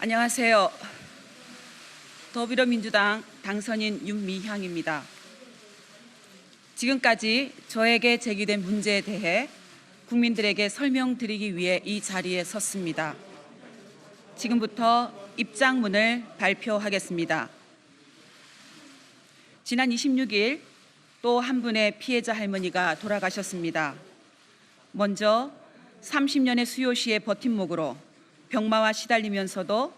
안녕하세요. 더불어민주당 당선인 윤미향입니다. 지금까지 저에게 제기된 문제에 대해 국민들에게 설명드리기 위해 이 자리에 섰습니다. 지금부터 입장문을 발표하겠습니다. 지난 26일 또 한 분의 피해자 할머니가 돌아가셨습니다. 먼저 30년의 수요시의 버팀목으로 병마와 시달리면서도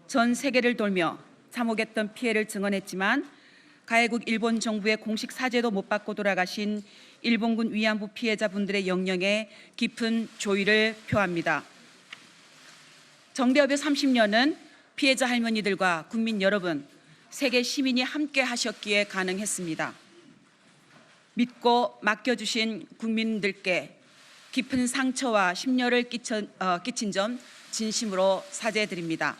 전 세계를 돌며 참혹했던 피해를 증언했지만 가해국 일본 정부의 공식 사죄도 못 받고 돌아가신 일본군 위안부 피해자분들의 영령에 깊은 조의를 표합니다. 정대협의 30년은 피해자 할머니들과 국민 여러분, 세계 시민이 함께 하셨기에 가능했습니다. 믿고 맡겨주신 국민들께 깊은 상처와 심려를 끼친 점 진심으로 사죄드립니다.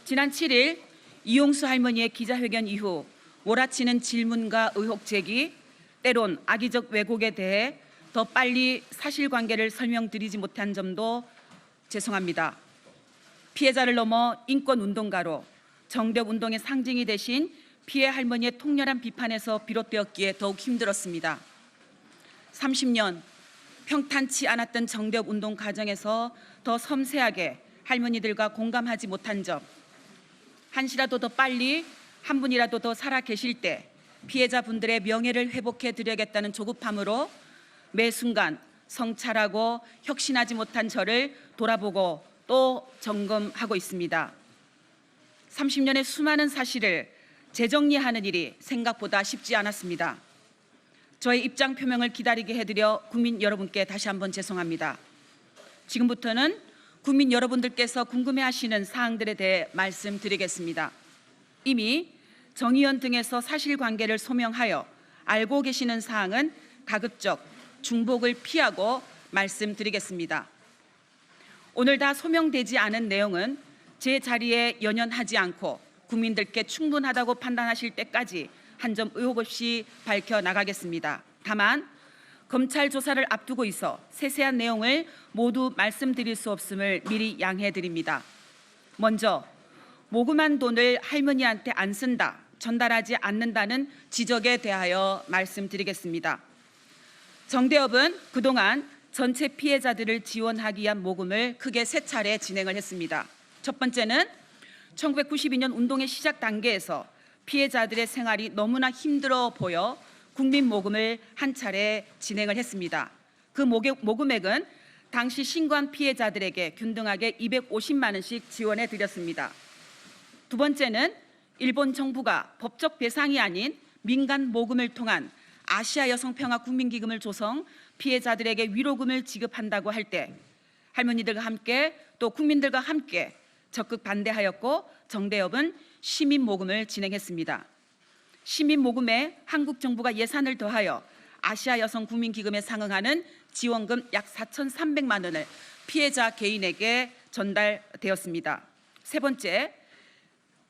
지난 7일 이용수 할머니의 기자회견 이후 몰아치는 질문과 의혹 제기, 때론 악의적 왜곡에 대해 더 빨리 사실관계를 설명드리지 못한 점도 죄송합니다. 피해자를 넘어 인권운동가로 정대협 운동의 상징이 되신 피해 할머니의 통렬한 비판에서 비롯되었기에 더욱 힘들었습니다. 30년 평탄치 않았던 정대협 운동 과정에서 더 섬세하게 할머니들과 공감하지 못한 점, 한시라도 더 빨리 한 분이라도 더 살아 계실 때 피해자분들의 명예를 회복해 드려야겠다는 조급함으로 매 순간 성찰하고 혁신하지 못한 저를 돌아보고 또 점검하고 있습니다. 30년의 수많은 사실을 재정리하는 일이 생각보다 쉽지 않았습니다. 저의 입장 표명을 기다리게 해드려 국민 여러분께 다시 한번 죄송합니다. 지금부터는 국민 여러분들께서 궁금해하시는 사항들에 대해 말씀드리겠습니다. 이미 정의연 등에서 사실관계를 소명하여 알고 계시는 사항은 가급적 중복을 피하고 말씀드리겠습니다. 오늘 다 소명되지 않은 내용은 제 자리에 연연하지 않고 국민들께 충분하다고 판단하실 때까지 한 점 의혹 없이 밝혀나가겠습니다. 다만 검찰 조사를 앞두고 있어 세세한 내용을 모두 말씀드릴 수 없음을 미리 양해드립니다. 먼저 모금한 돈을 할머니한테 안 쓴다, 전달하지 않는다는 지적에 대하여 말씀드리겠습니다. 정대협은 그동안 전체 피해자들을 지원하기 위한 모금을 크게 세 차례 진행을 했습니다. 첫 번째는 1992년 운동의 시작 단계에서 피해자들의 생활이 너무나 힘들어 보여 국민 모금을 한 차례 진행을 했습니다. 그 모금액은 당시 신고한 피해자들에게 균등하게 250만 원씩 지원해 드렸습니다. 두 번째는 일본 정부가 법적 배상이 아닌 민간 모금을 통한 아시아 여성평화 국민기금을 조성, 피해자들에게 위로금을 지급한다고 할 때 할머니들과 함께 또 국민들과 함께 적극 반대하였고 정대협은 시민모금을 진행했습니다. 시민모금에 한국 정부가 예산을 더하여 아시아 여성 국민기금에 상응하는 지원금 약 4,300만 원을 피해자 개인에게 전달되었습니다. 세 번째,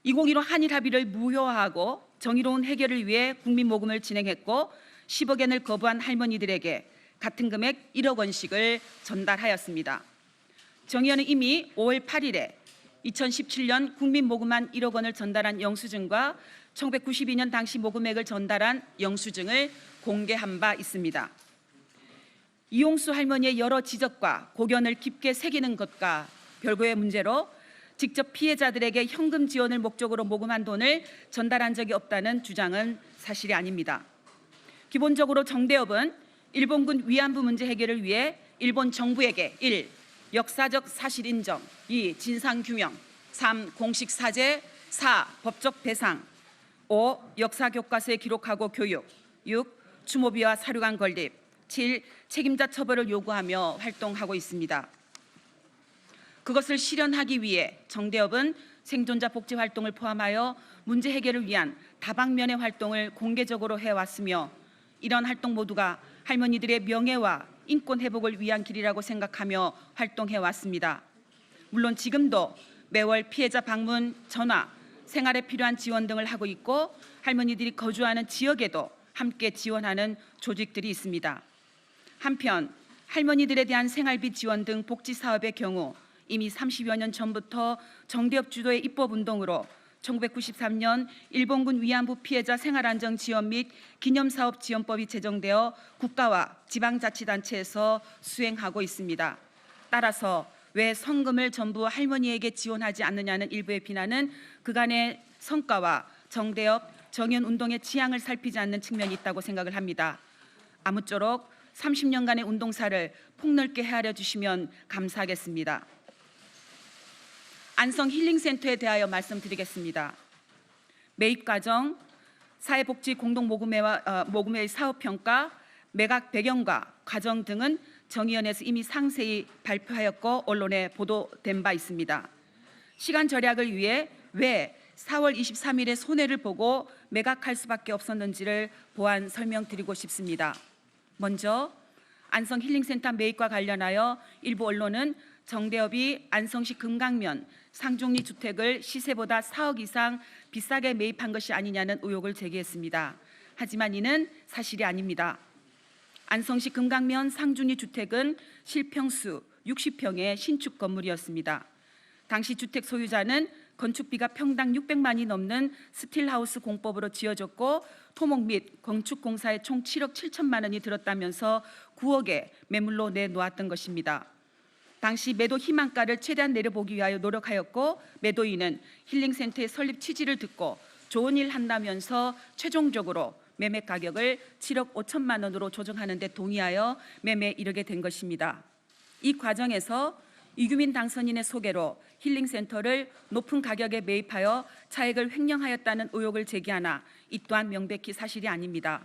2015 한일 합의를 무효화하고 정의로운 해결을 위해 국민모금을 진행했고 10억 엔을 거부한 할머니들에게 같은 금액 1억 원씩을 전달하였습니다. 정의연은 이미 5월 8일에 2017년 국민모금한 1억 원을 전달한 영수증과 1992년 당시 모금액을 전달한 영수증을 공개한 바 있습니다. 이용수 할머니의 여러 지적과 고견을 깊게 새기는 것과 별거의 문제로 직접 피해자들에게 현금 지원을 목적으로 모금한 돈을 전달한 적이 없다는 주장은 사실이 아닙니다. 기본적으로 정대협은 일본군 위안부 문제 해결을 위해 일본 정부에게 1. 역사적 사실 인정, 2. 진상 규명, 3. 공식 사죄, 4. 법적 배상, 5. 역사 교과서에 기록하고 교육, 6. 추모비와 사료관 건립, 7. 책임자 처벌을 요구하며 활동하고 있습니다. 그것을 실현하기 위해 정대협은 생존자 복지 활동을 포함하여 문제 해결을 위한 다방면의 활동을 공개적으로 해왔으며 이런 활동 모두가 할머니들의 명예와 인권 회복을 위한 길이라고 생각하며 활동해 왔습니다. 물론 지금도 매월 피해자 방문, 전화, 생활에 필요한 지원 등을 하고 있고 할머니들이 거주하는 지역에도 함께 지원하는 조직들이 있습니다. 한편 할머니들에 대한 생활비 지원 등 복지 사업의 경우 이미 30여 년 전부터 정대협 주도의 입법운동으로 1993년 일본군 위안부 피해자 생활안정 지원 및 기념사업 지원법이 제정되어 국가와 지방자치단체에서 수행하고 있습니다. 따라서 왜 성금을 전부 할머니에게 지원하지 않느냐는 일부의 비난은 그간의 성과와 정대협, 정연운동의 지향을 살피지 않는 측면이 있다고 생각을 합니다. 아무쪼록 30년간의 운동사를 폭넓게 헤아려 주시면 감사하겠습니다. 안성 힐링센터에 대하여 말씀드리겠습니다. 매입 과정, 사회복지 공동모금회의 사업평가, 매각 배경과 과정 등은 정의연에서 이미 상세히 발표하였고 언론에 보도된 바 있습니다. 시간 절약을 위해 왜 4월 23일에 손해를 보고 매각할 수밖에 없었는지를 보완 설명드리고 싶습니다. 먼저 안성 힐링센터 매입과 관련하여 일부 언론은 정대협이 안성시 금강면 상중리 주택을 시세보다 4억 이상 비싸게 매입한 것이 아니냐는 의혹을 제기했습니다. 하지만 이는 사실이 아닙니다. 안성시 금강면 상중리 주택은 실평수 60평의 신축 건물이었습니다. 당시 주택 소유자는 건축비가 평당 600만이 넘는 스틸하우스 공법으로 지어졌고 토목 및 건축공사에 총 7억 7천만 원이 들었다면서 9억에 매물로 내놓았던 것입니다. 당시 매도 희망가를 최대한 내려보기 위하여 노력하였고 매도인은 힐링센터의 설립 취지를 듣고 좋은 일 한다면서 최종적으로 매매 가격을 7억 5천만 원으로 조정하는 데 동의하여 매매에 이르게 된 것입니다. 이 과정에서 이규민 당선인의 소개로 힐링센터를 높은 가격에 매입하여 차익을 횡령하였다는 의혹을 제기하나 이 또한 명백히 사실이 아닙니다.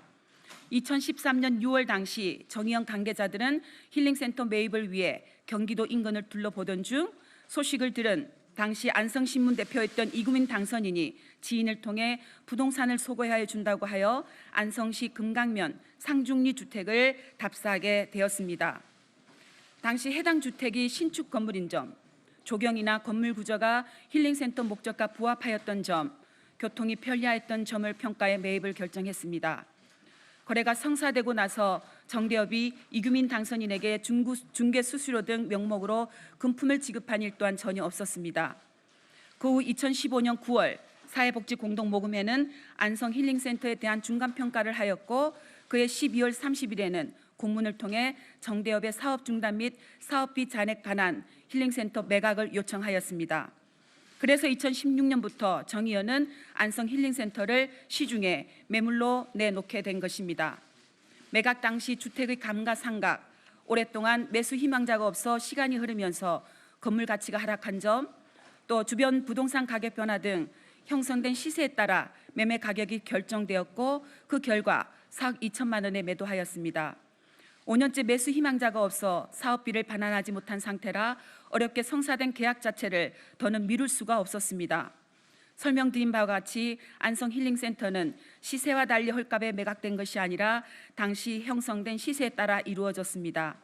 2013년 6월 당시 정의연 관계자들은 힐링센터 매입을 위해 경기도 인근을 둘러보던 중 소식을 들은 당시 안성신문 대표였던 이규민 당선인이 지인을 통해 부동산을 소개해 준다고 하여 안성시 금강면 상중리 주택을 답사하게 되었습니다. 당시 해당 주택이 신축 건물인 점, 조경이나 건물 구조가 힐링센터 목적과 부합하였던 점, 교통이 편리하였던 점을 평가해 매입을 결정했습니다. 거래가 성사되고 나서 정대협이 이규민 당선인에게 중개 수수료 등 명목으로 금품을 지급한 일 또한 전혀 없었습니다. 그 후 2015년 9월 사회복지공동모금회는 안성 힐링센터에 대한 중간평가를 하였고 그해 12월 30일에는 공문을 통해 정대협의 사업 중단 및 사업비 잔액 반환 힐링센터 매각을 요청하였습니다. 그래서 2016년부터 정의연은 안성 힐링센터를 시중에 매물로 내놓게 된 것입니다. 매각 당시 주택의 감가상각, 오랫동안 매수 희망자가 없어 시간이 흐르면서 건물 가치가 하락한 점, 또 주변 부동산 가격 변화 등 형성된 시세에 따라 매매 가격이 결정되었고 그 결과 4억 2천만 원에 매도하였습니다. 5년째 매수 희망자가 없어 사업비를 반환하지 못한 상태라 어렵게 성사된 계약 자체를 더는 미룰 수가 없었습니다. 설명드린 바와 같이 안성 힐링센터는 시세와 달리 헐값에 매각된 것이 아니라 당시 형성된 시세에 따라 이루어졌습니다.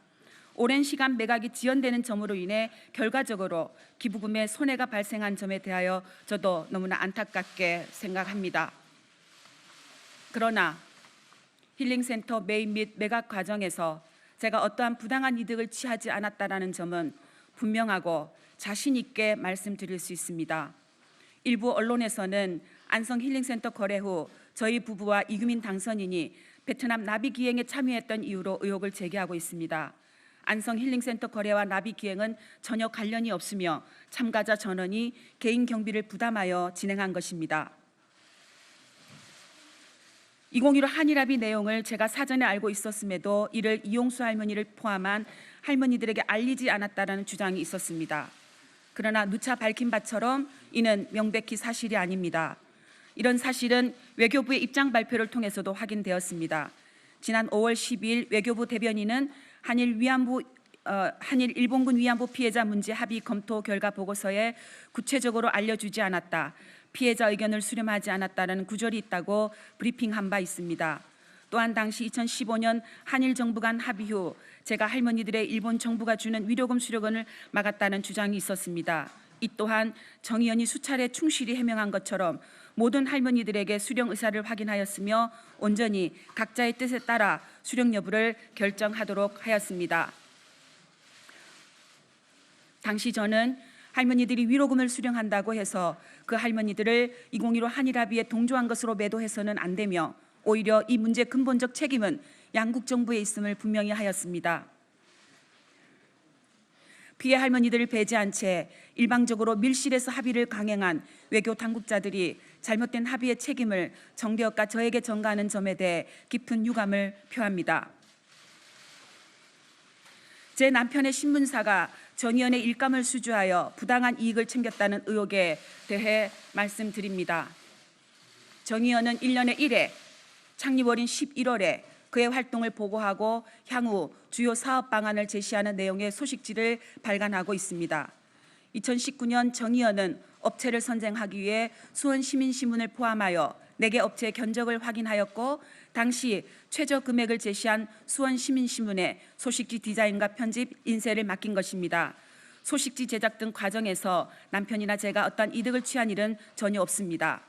오랜 시간 매각이 지연되는 점으로 인해 결과적으로 기부금에 손해가 발생한 점에 대하여 저도 너무나 안타깝게 생각합니다. 그러나 힐링센터 매입 및 매각 과정에서 제가 어떠한 부당한 이득을 취하지 않았다라는 점은 분명하고 자신 있게 말씀드릴 수 있습니다. 일부 언론에서는 안성 힐링센터 거래 후 저희 부부와 이규민 당선인이 베트남 나비 기행에 참여했던 이유로 의혹을 제기하고 있습니다. 안성 힐링센터 거래와 나비 기행은 전혀 관련이 없으며 참가자 전원이 개인 경비를 부담하여 진행한 것입니다. 2015 한일합의 내용을 제가 사전에 알고 있었음에도 이를 이용수 할머니를 포함한 할머니들에게 알리지 않았다라는 주장이 있었습니다. 그러나 누차 밝힌 바처럼 이는 명백히 사실이 아닙니다. 이런 사실은 외교부의 입장 발표를 통해서도 확인되었습니다. 지난 5월 12일 외교부 대변인은 한일 일본군 위안부 피해자 문제 합의 검토 결과 보고서에 구체적으로 알려주지 않았다. 피해자 의견을 수렴하지 않았다는 구절이 있다고 브리핑한 바 있습니다. 또한 당시 2015년 한일 정부 간 합의 후 제가 할머니들의 일본 정부가 주는 위로금 수령을 막았다는 주장이 있었습니다. 이 또한 정의연이 수차례 충실히 해명한 것처럼 모든 할머니들에게 수령 의사를 확인하였으며 온전히 각자의 뜻에 따라 수령 여부를 결정하도록 하였습니다. 당시 저는 할머니들이 위로금을 수령한다고 해서 그 할머니들을 2015 한일합의에 동조한 것으로 매도해서는 안 되며 오히려 이 문제의 근본적 책임은 양국 정부에 있음을 분명히 하였습니다. 피해 할머니들을 배제한 채 일방적으로 밀실에서 합의를 강행한 외교 당국자들이 잘못된 합의의 책임을 정대협과 저에게 전가하는 점에 대해 깊은 유감을 표합니다. 제 남편의 신문사가 전 의원의 일감을 수주하여 부당한 이익을 챙겼다는 의혹에 대해 말씀드립니다. 전 의원은 1년에 1회, 창립월인 11월에 그의 활동을 보고하고 향후 주요 사업 방안을 제시하는 내용의 소식지를 발간하고 있습니다. 2019년 정 의원은 업체를 선정하기 위해 수원시민신문을 포함하여 4개 업체의 견적을 확인하였고 당시 최저 금액을 제시한 수원시민신문에 소식지 디자인과 편집, 인쇄를 맡긴 것입니다. 소식지 제작 등 과정에서 남편이나 제가 어떠한 이득을 취한 일은 전혀 없습니다.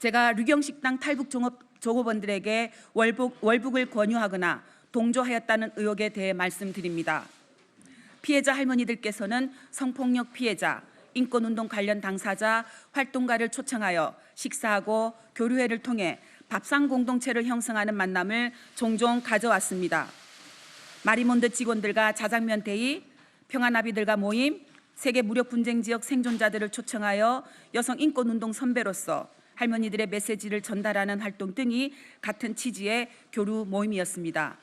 제가 류경식당 탈북 종업원들에게 월북을 권유하거나 동조하였다는 의혹에 대해 말씀드립니다. 피해자 할머니들께서는 성폭력 피해자, 인권운동 관련 당사자, 활동가를 초청하여 식사하고 교류회를 통해 밥상 공동체를 형성하는 만남을 종종 가져왔습니다. 마리몬드 직원들과 자장면 대의, 평화나비들과 모임, 세계 무력 분쟁 지역 생존자들을 초청하여 여성 인권운동 선배로서 할머니들의 메시지를 전달하는 활동 등이 같은 취지의 교류 모임이었습니다.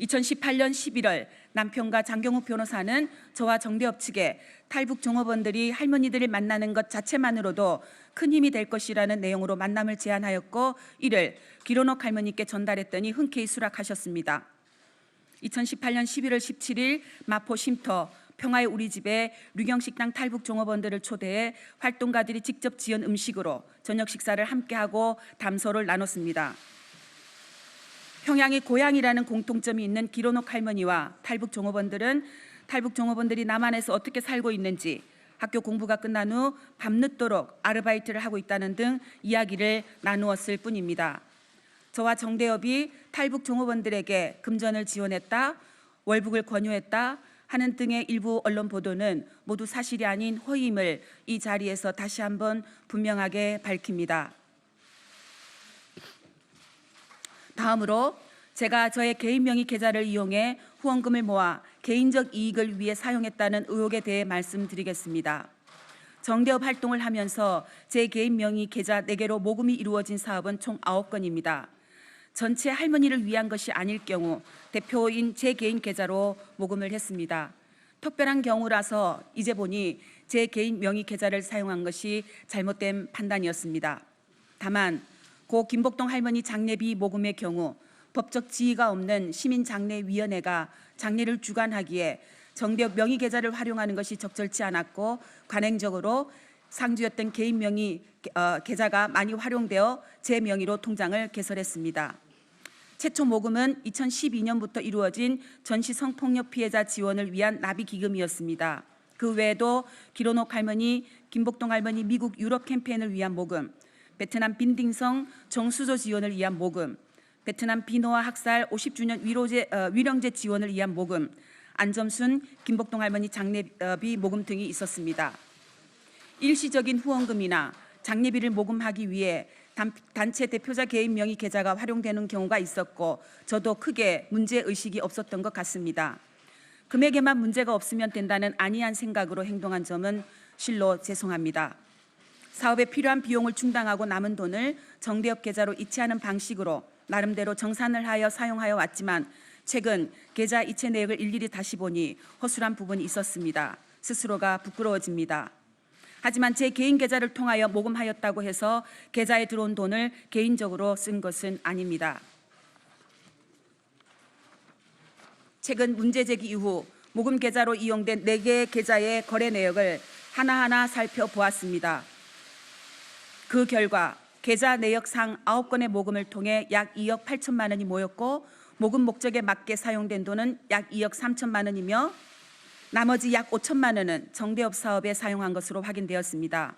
2018년 11월 남편과 장경욱 변호사는 저와 정대협 측에 탈북 종업원들이 할머니들을 만나는 것 자체만으로도 큰 힘이 될 것이라는 내용으로 만남을 제안하였고 이를 기론옥 할머니께 전달했더니 흔쾌히 수락하셨습니다. 2018년 11월 17일 마포 쉼터 평화의 우리집에 류경식당 탈북 종업원들을 초대해 활동가들이 직접 지은 음식으로 저녁 식사를 함께하고 담소를 나눴습니다. 평양이 고향이라는 공통점이 있는 기론옥 할머니와 탈북 종업원들은 탈북 종업원들이 남한에서 어떻게 살고 있는지, 학교 공부가 끝난 후 밤늦도록 아르바이트를 하고 있다는 등 이야기를 나누었을 뿐입니다. 저와 정대협이 탈북 종업원들에게 금전을 지원했다, 월북을 권유했다 하는 등의 일부 언론 보도는 모두 사실이 아닌 허위임을 이 자리에서 다시 한번 분명하게 밝힙니다. 다음으로 제가 저의 개인 명의 계좌를 이용해 후원금을 모아 개인적 이익을 위해 사용했다는 의혹에 대해 말씀드리겠습니다. 정대협 활동을 하면서 제 개인 명의 계좌 4개로 모금이 이루어진 사업은 총 9건입니다. 전체 할머니를 위한 것이 아닐 경우 대표인 제 개인 계좌로 모금을 했습니다. 특별한 경우라서 이제 보니 제 개인 명의 계좌를 사용한 것이 잘못된 판단이었습니다. 다만 고 김복동 할머니 장례비 모금의 경우 법적 지위가 없는 시민장례위원회가 장례를 주관하기에 정대협 명의 계좌를 활용하는 것이 적절치 않았고 관행적으로 상주였던 개인 명의 계좌가 많이 활용되어 제 명의로 통장을 개설했습니다. 최초 모금은 2012년부터 이루어진 전시 성폭력 피해자 지원을 위한 나비 기금이었습니다. 그 외에도 기론옥 할머니, 김복동 할머니 미국 유럽 캠페인을 위한 모금, 베트남 빈딩성 정수조 지원을 위한 모금, 베트남 비노아 학살 50주년 위령제 지원을 위한 모금, 안점순, 김복동 할머니 장례비 모금 등이 있었습니다. 일시적인 후원금이나 장례비를 모금하기 위해 단체 대표자 개인 명의 계좌가 활용되는 경우가 있었고 저도 크게 문제의식이 없었던 것 같습니다. 금액에만 문제가 없으면 된다는 안이한 생각으로 행동한 점은 실로 죄송합니다. 사업에 필요한 비용을 충당하고 남은 돈을 정대협 계좌로 이체하는 방식으로 나름대로 정산을 하여 사용하여 왔지만 최근 계좌 이체 내역을 일일이 다시 보니 허술한 부분이 있었습니다. 스스로가 부끄러워집니다. 하지만 제 개인 계좌를 통하여 모금하였다고 해서 계좌에 들어온 돈을 개인적으로 쓴 것은 아닙니다. 최근 문제 제기 이후 모금 계좌로 이용된 4개의 계좌의 거래 내역을 하나하나 살펴보았습니다. 그 결과 계좌 내역상 9건의 모금을 통해 약 2억 8천만 원이 모였고 모금 목적에 맞게 사용된 돈은 약 2억 3천만 원이며 나머지 약 5천만 원은 정대협 사업에 사용한 것으로 확인되었습니다.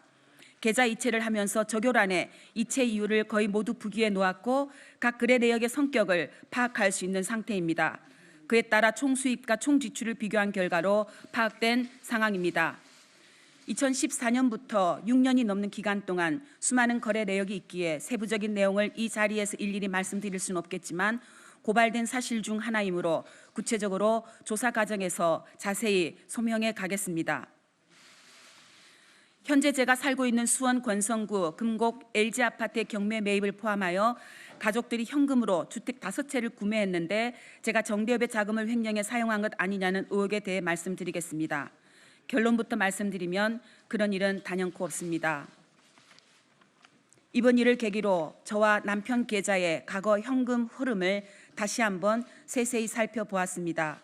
계좌 이체를 하면서 적요란에 이체 이유를 거의 모두 부기에 놓았고 각 거래 내역의 성격을 파악할 수 있는 상태입니다. 그에 따라 총수입과 총지출을 비교한 결과로 파악된 상황입니다. 2014년부터 6년이 넘는 기간 동안 수많은 거래 내역이 있기에 세부적인 내용을 이 자리에서 일일이 말씀드릴 수는 없겠지만 고발된 사실 중 하나이므로 구체적으로 조사 과정에서 자세히 소명해 가겠습니다. 현재 제가 살고 있는 수원 권성구 금곡 LG 아파트의 경매 매입을 포함하여 가족들이 현금으로 주택 5채를 구매했는데 제가 정대협의 자금을 횡령해 사용한 것 아니냐는 의혹에 대해 말씀드리겠습니다. 결론부터 말씀드리면 그런 일은 단연코 없습니다. 이번 일을 계기로 저와 남편 계좌의 과거 현금 흐름을 다시 한번 세세히 살펴보았습니다.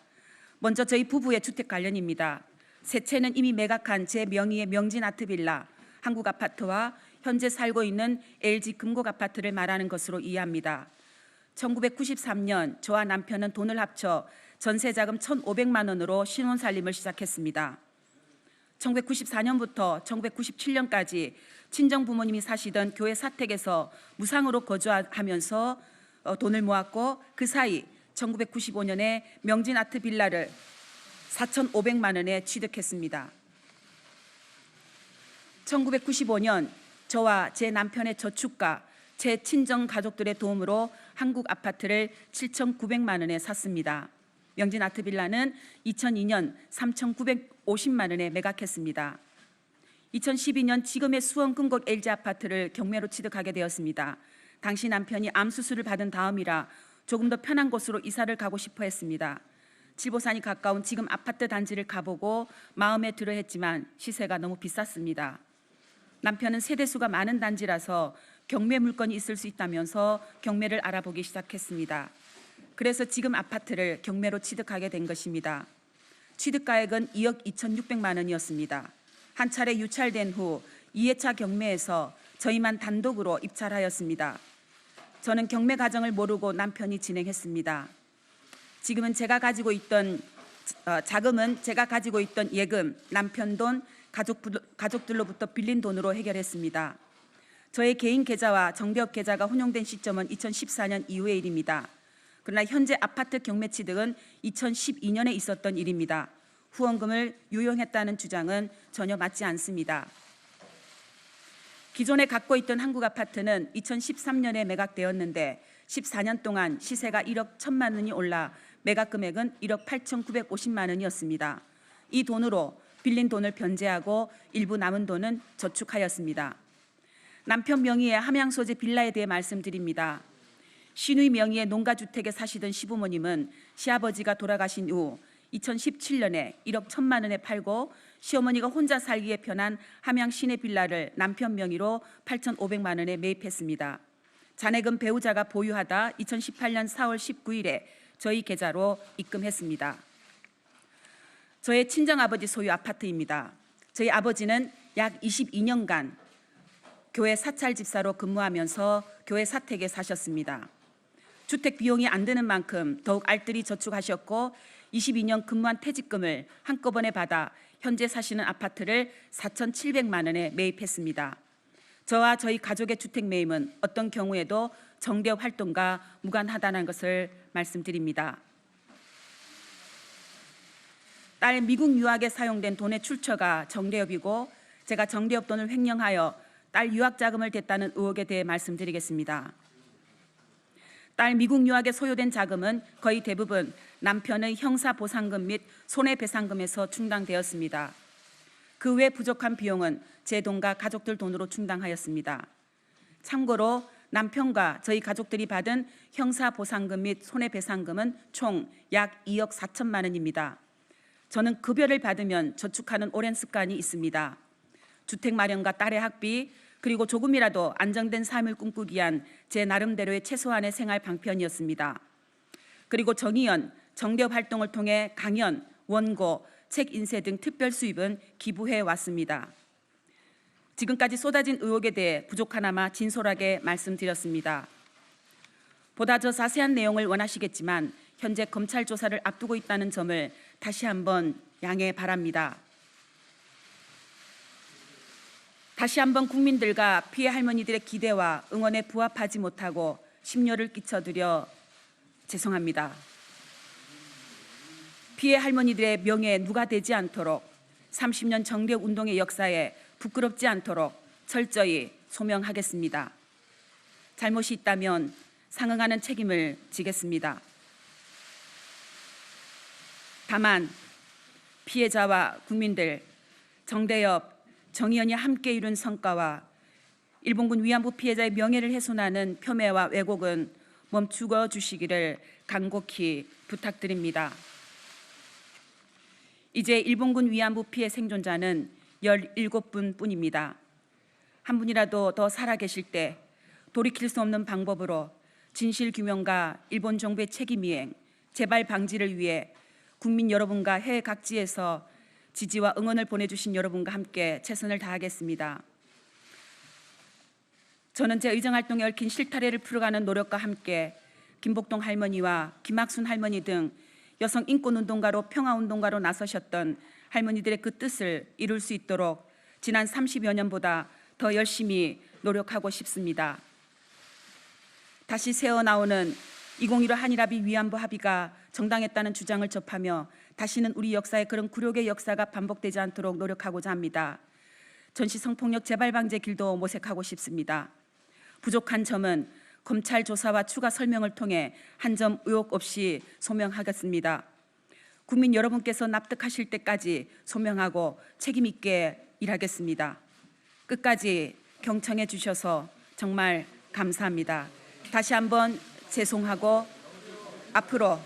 먼저 저희 부부의 주택 관련입니다. 세 채는 이미 매각한 제 명의의 명진 아트빌라, 한국아파트와 현재 살고 있는 LG 금곡 아파트를 말하는 것으로 이해합니다. 1993년 저와 남편은 돈을 합쳐 전세자금 1,500만 원으로 신혼살림을 시작했습니다. 1994년부터 1997년까지 친정부모님이 사시던 교회 사택에서 무상으로 거주하면서 돈을 모았고 그 사이 1995년에 명진 아트 빌라를 4,500만 원에 취득했습니다. 1995년 저와 제 남편의 저축과 제 친정 가족들의 도움으로 한국 아파트를 7,900만 원에 샀습니다. 명진 아트 빌라는 2002년 3,950만 원에 매각했습니다. 2012년 지금의 수원 금곡 LG 아파트를 경매로 취득하게 되었습니다. 당시 남편이 암 수술을 받은 다음이라 조금 더 편한 곳으로 이사를 가고 싶어 했습니다. 칠보산이 가까운 지금 아파트 단지를 가보고 마음에 들어 했지만 시세가 너무 비쌌습니다. 남편은 세대수가 많은 단지라서 경매 물건이 있을 수 있다면서 경매를 알아보기 시작했습니다. 그래서 지금 아파트를 경매로 취득하게 된 것입니다. 취득가액은 2억 2,600만 원이었습니다. 한 차례 유찰된 후 2회차 경매에서 저희만 단독으로 입찰하였습니다. 저는 경매 과정을 모르고 남편이 진행했습니다. 지금은 제가 가지고 있던 자금은 제가 가지고 있던 예금, 남편 돈, 가족들로부터 빌린 돈으로 해결했습니다. 저의 개인 계좌와 정대협 계좌가 혼용된 시점은 2014년 이후의 일입니다. 그러나 현재 아파트 경매 취득은 2012년에 있었던 일입니다. 후원금을 유용했다는 주장은 전혀 맞지 않습니다. 기존에 갖고 있던 한국 아파트는 2013년에 매각되었는데 14년 동안 시세가 1억 1천만 원이 올라 매각 금액은 1억 8,950만 원이었습니다. 이 돈으로 빌린 돈을 변제하고 일부 남은 돈은 저축하였습니다. 남편 명의의 함양 소재 빌라에 대해 말씀드립니다. 시누이 명의의 농가주택에 사시던 시부모님은 시아버지가 돌아가신 후 2017년에 1억 1천만 원에 팔고 시어머니가 혼자 살기에 편한 함양 시내 빌라를 남편 명의로 8,500만 원에 매입했습니다. 잔액은 배우자가 보유하다 2018년 4월 19일에 저희 계좌로 입금했습니다. 저의 친정아버지 소유 아파트입니다. 저희 아버지는 약 22년간 교회 사찰 집사로 근무하면서 교회 사택에 사셨습니다. 주택 비용이 안 드는 만큼 더욱 알뜰히 저축하셨고 22년 근무한 퇴직금을 한꺼번에 받아 현재 사시는 아파트를 4,700만 원에 매입했습니다. 저와 저희 가족의 주택 매입은 어떤 경우에도 정대협 활동과 무관하다는 것을 말씀드립니다. 딸 미국 유학에 사용된 돈의 출처가 정대협이고 제가 정대협 돈을 횡령하여 딸 유학 자금을 댔다는 의혹에 대해 말씀드리겠습니다. 딸 미국 유학에 소요된 자금은 거의 대부분 남편의 형사보상금 및 손해배상금에서 충당되었습니다. 그 외 부족한 비용은 제 돈과 가족들 돈으로 충당하였습니다. 참고로 남편과 저희 가족들이 받은 형사보상금 및 손해배상금은 총 약 2억 4천만 원입니다. 저는 급여를 받으면 저축하는 오랜 습관이 있습니다. 주택 마련과 딸의 학비, 그리고 조금이라도 안정된 삶을 꿈꾸기 위한 제 나름대로의 최소한의 생활 방편이었습니다. 그리고 정의연, 정대협 활동을 통해 강연, 원고, 책 인쇄 등 특별 수입은 기부해 왔습니다. 지금까지 쏟아진 의혹에 대해 부족하나마 진솔하게 말씀드렸습니다. 보다 더 자세한 내용을 원하시겠지만 현재 검찰 조사를 앞두고 있다는 점을 다시 한번 양해 바랍니다. 다시 한번 국민들과 피해 할머니들의 기대와 응원에 부합하지 못하고 심려를 끼쳐드려 죄송합니다. 피해 할머니들의 명예에 누가 되지 않도록 30년 정대 운동의 역사에 부끄럽지 않도록 철저히 소명하겠습니다. 잘못이 있다면 상응하는 책임을 지겠습니다. 다만 피해자와 국민들, 정대협, 정의연이 함께 이룬 성과와 일본군 위안부 피해자의 명예를 훼손하는 폄훼와 왜곡은 멈추어 주시기를 간곡히 부탁드립니다. 이제 일본군 위안부 피해 생존자는 17분 뿐입니다. 한 분이라도 더 살아계실 때 돌이킬 수 없는 방법으로 진실규명과 일본 정부의 책임이행, 재발 방지를 위해 국민 여러분과 해외 각지에서 지지와 응원을 보내주신 여러분과 함께 최선을 다하겠습니다. 저는 제 의정활동에 얽힌 실타래를 풀어가는 노력과 함께 김복동 할머니와 김학순 할머니 등 여성 인권운동가로 평화운동가로 나서셨던 할머니들의 그 뜻을 이룰 수 있도록 지난 30여 년보다 더 열심히 노력하고 싶습니다. 다시 새어나오는 2015 한일합의 위안부 합의가 정당했다는 주장을 접하며 다시는 우리 역사에 그런 굴욕의 역사가 반복되지 않도록 노력하고자 합니다. 전시 성폭력 재발 방지의 길도 모색하고 싶습니다. 부족한 점은 검찰 조사와 추가 설명을 통해 한 점 의혹 없이 소명하겠습니다. 국민 여러분께서 납득하실 때까지 소명하고 책임 있게 일하겠습니다. 끝까지 경청해 주셔서 정말 감사합니다. 다시 한번 죄송하고 앞으로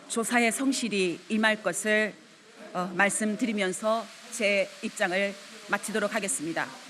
조사에 성실히 임할 것을 말씀드리면서 제 입장을 마치도록 하겠습니다.